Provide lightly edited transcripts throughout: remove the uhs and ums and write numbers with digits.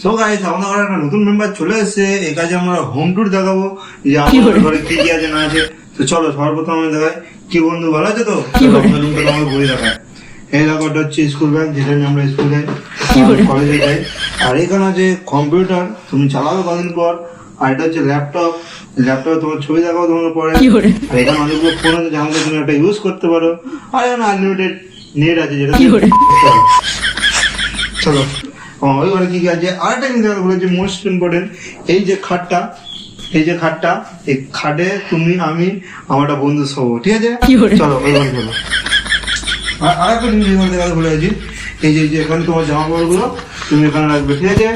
So guys, আমাদের ঘরে একটা নতুন মেম্বার চলে এসেছে। এই কাজে আমরা হোম ট্যুর দেখাবো যে আমাদের ঘরে কি কি আছে না আছে। তো চলো সর্বপ্রথম আমি দেখাই। কি বন্ধু, ভালো আছে তো? রুমটা তোমাকে ঘুরে দেখায়। এই দেখো, এটা হচ্ছে স্কুল ব্যাগ, যেটা নিয়ে আমরা স্কুলে কলেজে যাই। আর এখানে আছে কম্পিউটার, তুমি চালাবে কদিন পর। আর এটা হচ্ছে ল্যাপটপ, ল্যাপটপে তোমার ছবি দেখাও তোমার পরে। আর এখানে অনেকগুলো ফোন আছে, জানলে তুমি একটা ইউজ করতে পারো। আর এখানে আনলিমিটেড নেট আছে, যেটা চলো ওই ঘরে কি কি আছে। আরেকটা জিনিস বলেছি মোস্ট ইম্পর্টেন্ট, এই যে খাটটা, এই যে খাটটা, এই খাটে তুমি আমি আমার একটা বন্ধু শোবো, ঠিক আছে? চলো ওই ঘরে চলো। আর আরেকটা জিনিস দেখাতে ভুলে গেছি, এই যে এখানে তোমার জামা কাপড় গুলো তুমি এখানে রাখবে, ঠিক আছে?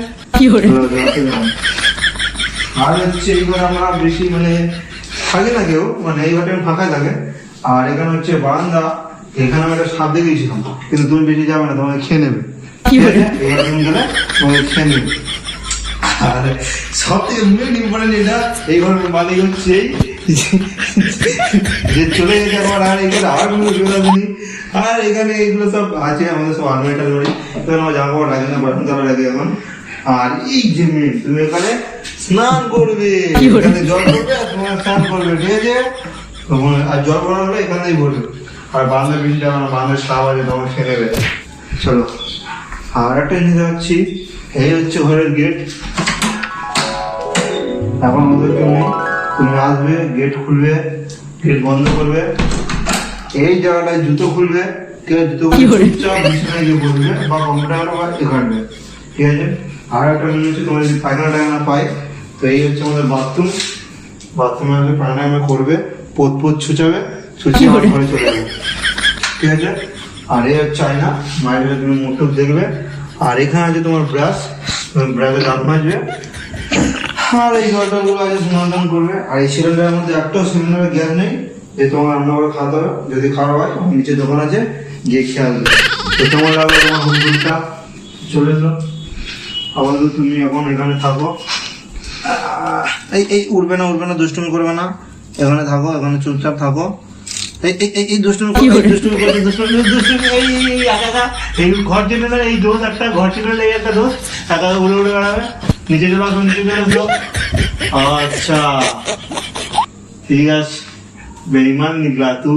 আর হচ্ছে এই ঘরে আমরা বেশি মানে থাকে না কেউ, মানে এই ঘরটা ফাঁকা থাকে। আর এখানে হচ্ছে বারান্দা, এখানে আমি একটা সাপ দেখেছিলাম, কিন্তু তুমি বেশি যাবে না, তোমাকে খেয়ে নেবে। আর সব থেকে মেন ইম্পর্টেন্ট এটা, এই ঘরের মালিক হচ্ছে যে চলে গেছে আমার, আর এখানে আর কোনো সুবিধা নেই। আর এখানে এইগুলো সব আছে আমাদের, সব আলমারি টালমারি, এখানে আমার জামা কাপড় লাগে না, বাসন তারা লাগে এখন। আর এই যে মেন, তুমি এখানে স্নান করবে, এখানে জল করবে আর তোমার স্নান করবে, ঠিক আছে? আর জল করা হলে এখানেই ভরবে। আর বাংলা বেশি যাবে না, বাংলার সাপ আছে, তোমার খেয়ে নেবে। চলো আর একটা জিনিস দেখাচ্ছি, এই হচ্ছে ঘরের গেট। এখন আমাদের কেউ নেই, তুমি আসবে, গেট খুলবে, গেট বন্ধ করবে, এই জায়গাটায় জুতো খুলবে, ঠিক আছে? জুতো খুলে চুপচাপ বিছানায় গিয়ে বসবে বা কম্পিউটার বা এখানে, ঠিক আছে? আর একটা জিনিস হচ্ছে, তোমার যদি পায়খানা টায়খানা পায়, তো এই হচ্ছে আমাদের বাথরুম। বাথরুমে আসবে, পায়খানা করবে, পোত ছুচাবে, ছুচিয়ে আমার ঘরে চলে যাবে, ঠিক আছে? আর এই হচ্ছে আয়না, মায়ের তুমি মুখ টুক দেখবে। আর এখানে আছে তোমার ব্রাশ, ব্রাশে দাঁত মাজবে। আর এই ঘরটাগুলো আছে স্নান করবে। আর এই সিলিন্ডারের মধ্যে একটাও সিলিন্ডারের গ্যাস নেই, যে তোমার রান্না করে খাওয়া হবে। যদি খাওয়া হয়, নিচে দোকান আছে, গিয়ে খেয়ে আসবে। তো তোমার লাগবে তোমার হোম টুরটা চলে এলো। আপাতত তুমি এখন এখানে থাকো, এই উঠবে না উঠবে না, দুষ্টুমি করবে না, এখানে থাকো, এখানে চুপচাপ থাকো। এই দুষ্টুমি এই ঘর ছিল না, এই দোষ একটা ঘর ছিল না, এই একটা দোষ একা উড়ে উড়ে বেড়াবে। নিচে চলে আসো, নিচে চলে আসো। আচ্ছা ঠিক আছে, বেইমান নিকলা তু।